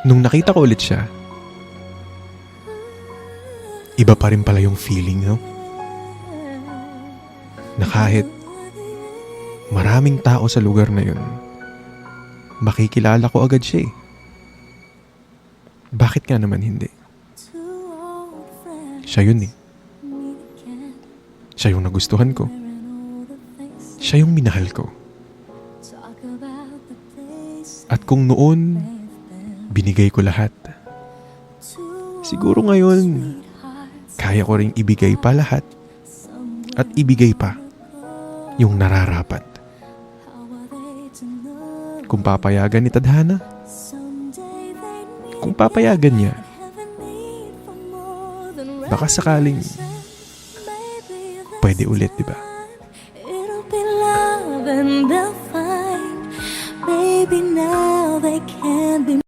Nung nakita ko ulit siya, iba pa rin pala yung feeling, no? Na kahit maraming tao sa lugar na yun, makikilala ko agad siya eh. Bakit nga naman hindi? Siya yun eh. Siya yung nagustuhan ko. Siya yung minahal ko. At kung noon, binigay ko lahat, siguro ngayon, kaya ko ring ibigay pa lahat at ibigay pa yung nararapat. Kung papayagan ni Tadhana, kung papayagan niya, baka sakaling pwede ulit, di ba? It'll be love and they'll find. Maybe now they can be